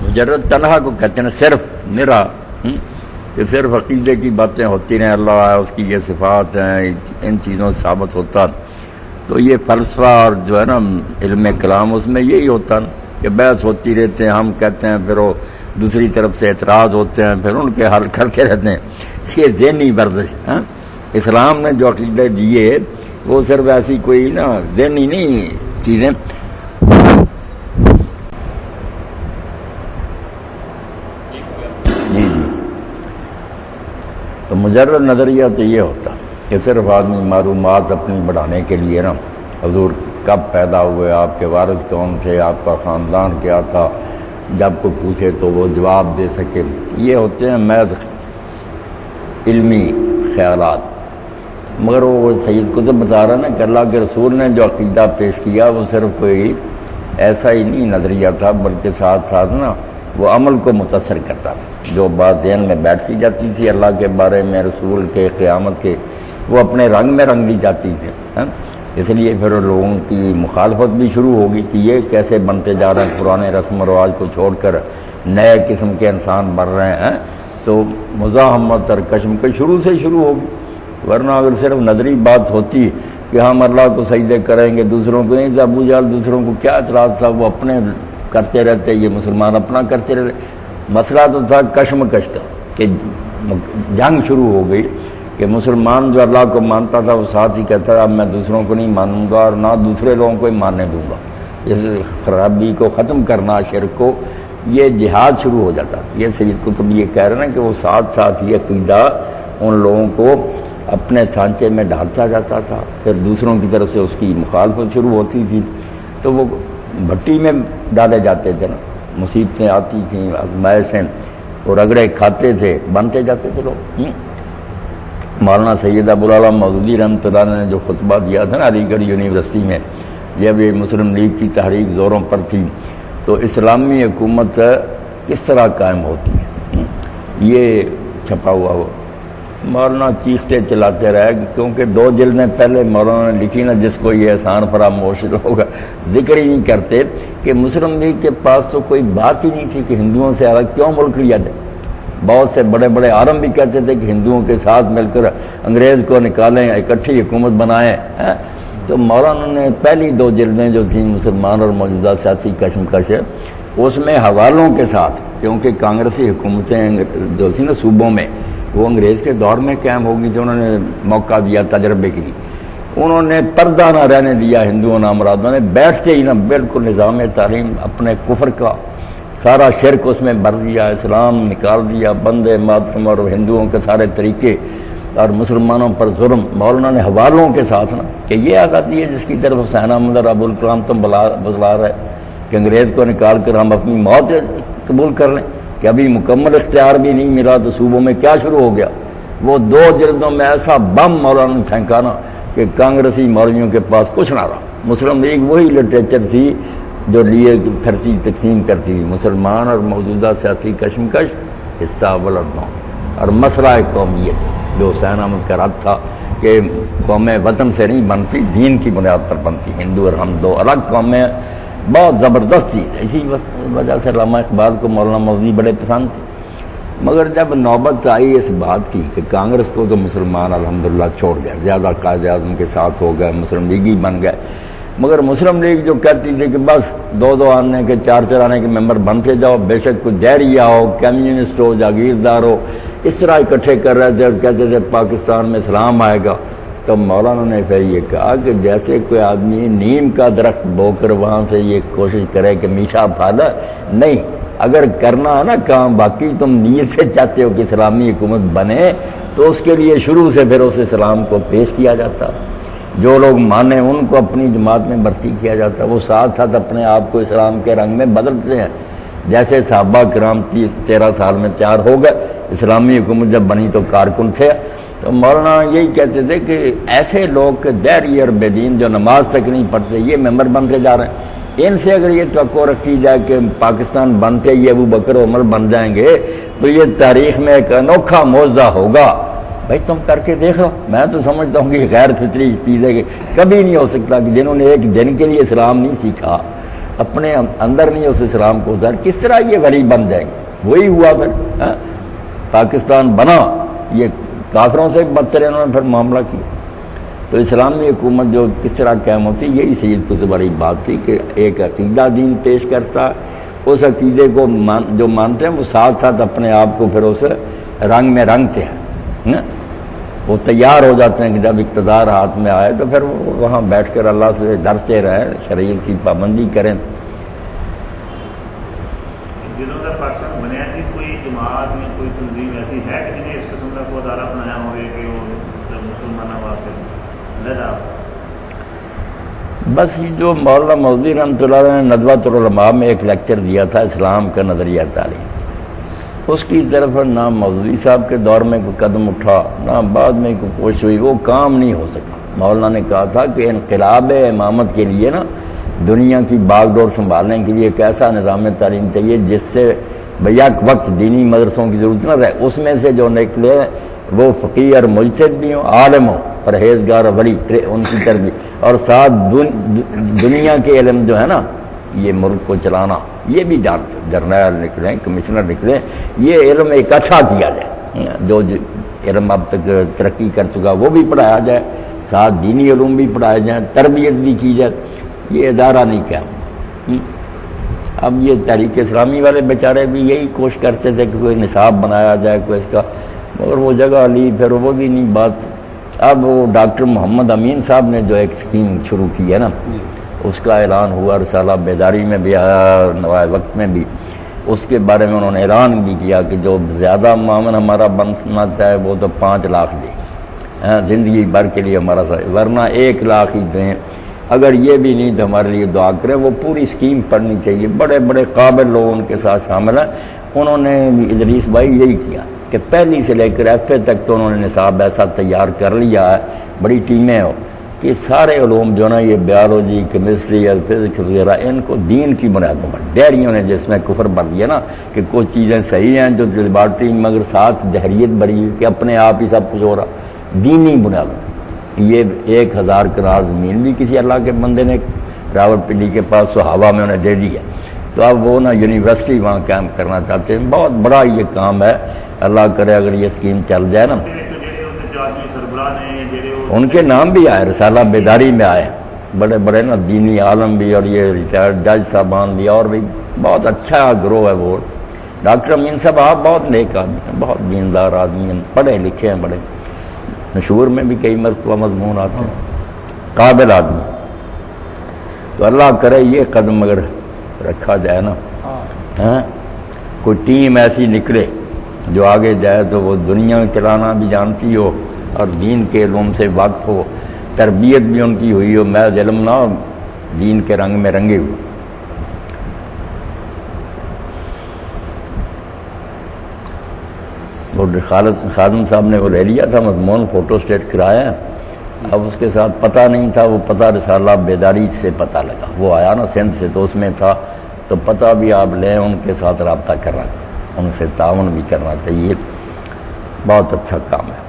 مجرد تنہا کو کہتے ہیں صرف نرا، کہ صرف عقیدے کی باتیں ہوتی رہیں، اللہ ہے، اس کی یہ صفات ہیں، ان چیزوں سے ثابت ہوتا. تو یہ فلسفہ اور جو ہے نا علم کلام، اس میں یہی ہوتا نا کہ بحث ہوتی رہتے ہیں، ہم کہتے ہیں، پھر وہ دوسری طرف سے اعتراض ہوتے ہیں، پھر ان کے حل کرتے رہتے ہیں. یہ ذہنی ورزش. اسلام نے جو عقیدے دیے وہ صرف ایسی کوئی نا ذہنی نہیں چیزیں. جی تو مجرد نظریہ تو یہ ہوتا کہ صرف آدمی معلومات اپنی بڑھانے کے لیے نا حضور کب پیدا ہوئے، آپ کے والد کون تھے، آپ کا خاندان کیا تھا، جب کو پوچھے تو وہ جواب دے سکے. یہ ہوتے ہیں محض علمی خیالات. مگر وہ سید قطب بتا رہا نا کہ اللہ کے رسول نے جو عقیدہ پیش کیا وہ صرف کوئی ایسا ہی نہیں نظریہ تھا، بلکہ ساتھ ساتھ نا وہ عمل کو متاثر کرتا تھا. جو بات ذہن میں بیٹھتی جاتی تھی اللہ کے بارے میں، رسول کے، قیامت کے، وہ اپنے رنگ میں رنگ دی جاتی تھی. اس لیے پھر لوگوں کی مخالفت بھی شروع ہوگی کہ یہ کیسے بنتے جا رہے ہیں، پرانے رسم و رواج کو چھوڑ کر نئے قسم کے انسان بن رہے ہیں. تو مزاحمت اور کشمکش شروع سے شروع ہوگی. ورنہ اگر صرف نظری بات ہوتی کہ ہم اللہ کو سجدے کریں گے، دوسروں کو نہیں، ابو جہل دوسروں کو کیا اعتراض تھا، وہ اپنے کرتے رہتے، یہ مسلمان اپنا کرتے رہتے. مسئلہ تو تھا کشمکش کا کہ جنگ شروع ہو گئی کہ مسلمان جو اللہ کو مانتا تھا وہ ساتھ ہی کہتا تھا اب میں دوسروں کو نہیں مانوں گا اور نہ دوسرے لوگوں کو ہی ماننے دوں گا. اس خرابی کو ختم کرنا، شرک کو، یہ جہاد شروع ہو جاتا. یہ سید قطب یہ کہہ رہے ہیں کہ وہ ساتھ ساتھ یہ عقیدہ ان لوگوں کو اپنے سانچے میں ڈالتا جاتا تھا، پھر دوسروں کی طرف سے اس کی مخالفت شروع ہوتی تھی تو وہ بھٹی میں ڈالے جاتے تھے نا، مصیبتیں آتی تھیں، آزمائشیں، اور رگڑے کھاتے تھے، بنتے جاتے تھے لوگ. مولانا سید ابو العلا مودودی رحمۃ اللہ نے جو خطبہ دیا تھا نا علی گڑھ یونیورسٹی میں، جب یہ مسلم لیگ کی تحریک زوروں پر تھی تو اسلامی حکومت کس طرح قائم ہوتی ہے، یہ چھپا ہوا ہو. مولانا چیختے چلاتے رہے کیونکہ 2 جلدیں پہلے مولانا نے لکھی نا، جس کو یہ احسان فراموش ہوگا، ذکر ہی نہیں کرتے کہ مسلم لیگ کے پاس تو کوئی بات ہی نہیں تھی کہ ہندوؤں سے الگ کیوں ملک لیا جائے. بہت سے بڑے بڑے عالم بھی کہتے تھے کہ ہندوؤں کے ساتھ مل کر انگریز کو نکالیں، اکٹھی حکومت بنائیں. تو مولانا نے پہلی 2 جلدیں جو تھیں مسلمان اور موجودہ سیاسی کشمکش، اس میں حوالوں کے ساتھ، کیونکہ کانگریسی حکومتیں جو تھیں نا صوبوں میں وہ انگریز کے دور میں قائم ہوگی، جو انہوں نے موقع دیا تجربے کے لیے، انہوں نے پردہ نہ رہنے دیا. ہندوؤں نامرادوں نے بیٹھتے ہی نا بالکل نظام تعلیم اپنے کفر کا سارا شرک اس میں بھر دیا، اسلام نکال دیا، بندے ماتم اور ہندوؤں کے سارے طریقے اور مسلمانوں پر ظلم. مولانا نے حوالوں کے ساتھ نا کہ یہ آزادی ہے جس کی طرف حسین احمد اور ابوالکلام تم بتلا رہے کہ انگریز کو نکال کر ہم اپنی موت قبول کر لیں، کہ ابھی مکمل اختیار بھی نہیں ملا تو صوبوں میں کیا شروع ہو گیا. وہ 2 جلدوں میں ایسا بم مولانا نے پھینکا نا کہ کانگریسی مولویوں کے پاس کچھ نہ رہا. مسلم لیگ وہی لٹریچر تھی جو لیے پھرتی تقسیم کرتی تھی. مسلمان اور موجودہ سیاسی کشمکش، حصہ اول اور نو، اور مسئلہ قومیت جو حسین احمد کا رد تھا کہ قومیں وطن سے نہیں بنتی، دین کی بنیاد پر بنتی. ہندو اور ہم 2 الگ قومیں، بہت زبردست چیز. اسی وجہ سے علامہ اقبال کو مولانا مودودی بڑے پسند تھے. مگر جب نوبت آئی اس بات کی کہ کانگریس کو تو مسلمان الحمدللہ چھوڑ گئے، زیادہ قائد اعظم کے ساتھ ہو گئے، مسلم لیگی بن گئے. مگر مسلم لیگ جو کہتی تھی کہ بس 2 آنے کے 4 آنے کے ممبر بنتے جاؤ، بے شک کوئی دہریہ ہو، کمیونسٹ ہو، جاگیردار ہو، اس طرح اکٹھے کر رہے تھے اور کہتے تھے پاکستان میں اسلام آئے گا. تو مولانا نے پھر یہ کہا کہ جیسے کوئی آدمی نیم کا درخت بو کر وہاں سے یہ کوشش کرے کہ میٹھا پھالا نہیں، اگر کرنا ہے نا کام باقی تم نیت سے چاہتے ہو کہ اسلامی حکومت بنے تو اس کے لیے شروع سے پھر اس اسلام کو پیش کیا جاتا. جو لوگ مانے ان کو اپنی جماعت میں بھرتی کیا جاتا. وہ ساتھ ساتھ اپنے آپ کو اسلام کے رنگ میں بدلتے ہیں. جیسے صحابہ کرام 13 سال میں تیار ہو گئے، اسلامی حکومت جب بنی تو کارکن تھے. تو مولانا یہی کہتے تھے کہ ایسے لوگ کے دہری اور بے دین جو نماز تک نہیں پڑھتے یہ ممبر بنتے جا رہے ہیں، ان سے اگر یہ توقع رکھی جائے کہ پاکستان بنتے ہی ابو بکر عمر بن جائیں گے تو یہ تاریخ میں ایک انوکھا معجزہ ہوگا بھائی تم کر کے دیکھو. میں تو سمجھتا ہوں کہ غیر فطری چیز ہے کہ کبھی نہیں ہو سکتا کہ جنہوں نے ایک دن کے لیے اسلام نہیں سیکھا، اپنے اندر نہیں اس اسلام کو اتار، کس طرح یہ ولی بن جائیں گے؟ وہی ہوا پھر پاکستان بنا، یہ کافروں سے بدتر انہوں نے پھر معاملہ کیا. تو اسلامی حکومت جو کس طرح قائم ہوتی، یہی سید کو سے بڑی بات تھی کہ ایک عقیدہ دین پیش کرتا، اس عقیدے کو جو مانتے ہیں وہ ساتھ ساتھ اپنے آپ کو پھر اس رنگ میں رنگتے ہیں. وہ تیار ہو جاتے ہیں کہ جب اقتدار ہاتھ میں آئے تو پھر وہ وہاں بیٹھ کر اللہ سے ڈرتے رہیں، شریعت کی پابندی کریں. پاکستان بنیا کہ کوئی جماعت میں کوئی تنظیم ایسی ہے کہ جنہیں اس قسم کا کوئی ادارہ بنایا ہوئے کہ وہ مسلمانوں واسطے لگا؟ بس یہ جو مولانا مودودی رحمۃ اللہ علیہ نے ندوۃ العلماء میں ایک لیکچر دیا تھا اسلام کا نظریہ تعلیم، اس کی طرف نہ مودودی صاحب کے دور میں کوئی قدم اٹھا، نہ بعد میں کوئی کوشش ہوئی، وہ کام نہیں ہو سکا. مولانا نے کہا تھا کہ انقلاب امامت کے لیے نا دنیا کی باغ ڈور سنبھالنے کے لیے ایک ایسا نظام تعلیم چاہیے جس سے بیک وقت دینی مدرسوں کی ضرورت نہ رہے، اس میں سے جو نکلے وہ فقیہ اور مجتہد بھی ہوں، عالم ہوں، پرہیزگار اور ولی، ان کی تربیت، اور ساتھ دنیا کے علم جو ہے نا یہ ملک کو چلانا یہ بھی جانتے، جرنیل نکلیں، کمشنر نکلیں، یہ علم اکٹھا کیا جائے، جو علم اب تک ترقی کر چکا وہ بھی پڑھایا جائے، ساتھ دینی علوم بھی پڑھائے جائیں، تربیت بھی کی جائے. یہ ادارہ نہیں کیا. اب یہ تحریک اسلامی والے بیچارے بھی یہی کوشش کرتے تھے کہ کوئی نصاب بنایا جائے کوئی اس کا، مگر وہ جگہ لی پھر وہ بھی نہیں بات. اب وہ ڈاکٹر محمد امین صاحب نے جو ایک اسکیم شروع کی ہے نا، اس کا اعلان ہوا، رسالہ بیداری میں بھی آیا، نوائے وقت میں بھی، اس کے بارے میں انہوں نے اعلان بھی کیا کہ جو زیادہ معاون ہمارا بننا چاہے وہ تو 5 لاکھ دے، زندگی بھر کے لیے ہمارا ورنہ 1 لاکھ ہی دیں. اگر یہ بھی نہیں تو ہمارے لیے دعا کریں. وہ پوری اسکیم پڑھنی چاہیے، بڑے بڑے قابل لوگ ان کے ساتھ شامل ہیں. انہوں نے ادریس بھائی یہی کیا کہ پہلی سے لے کر ایف اے تک تو انہوں نے نصاب ایسا تیار کر لیا ہے، بڑی ٹیمیں ہو کہ سارے علوم جو نا یہ بیالوجی، کیمسٹری اور فزکس وغیرہ ان کو دین کی بنیادوں پر، ڈیریوں نے جس میں کفر بھر دیا نا کہ کچھ چیزیں صحیح ہیں جو لیبارٹری مگر ساتھ دہریت بری کہ اپنے آپ ہی سب کچھ ہو رہا، دینی بنیادوں. یہ 1000 کنال زمین بھی کسی اللہ کے بندے نے راول پنڈی کے پاس صحابہ میں انہیں دے دیا، تو اب وہ نا یونیورسٹی وہاں قائم کرنا چاہتے ہیں. بہت بڑا یہ کام ہے، اللہ کرے اگر یہ اسکیم چل جائے نا. ان کے نام بھی آئے، رسالہ بیداری میں آئے، بڑے بڑے نا دینی عالم بھی، اور یہ ریٹائرڈ جج صاحبان بھی، اور بھی بہت اچھا گروہ ہے وہ. ڈاکٹر امین صاحب آپ بہت نیک آدمی ہیں، بہت دیندار آدمی ہیں، پڑھے لکھے ہیں، بڑے مشہور میں بھی کئی مرتبہ مضمون آتے ہیں، قابل آدمی. تو اللہ کرے یہ قدم اگر رکھا جائے نا، کوئی ٹیم ایسی نکلے جو آگے جائے تو وہ دنیا چلانا بھی جانتی ہو اور دین کے علوم سے واقف ہو، تربیت بھی ان کی ہوئی ہو، محض علم نہ ہو، دین کے رنگ میں رنگے ہوئے. وہ خادم صاحب نے وہ لے لیا تھا مضمون، فوٹو اسٹیٹ کرایا، اب اس کے ساتھ پتہ نہیں تھا، وہ پتہ رسالہ بیداری سے پتہ لگا، وہ آیا نا سندھ سے تو اس میں تھا، تو پتہ بھی آپ لیں، ان کے ساتھ رابطہ کرنا، ان سے تعاون بھی کرنا چاہیے. بہت اچھا کام ہے.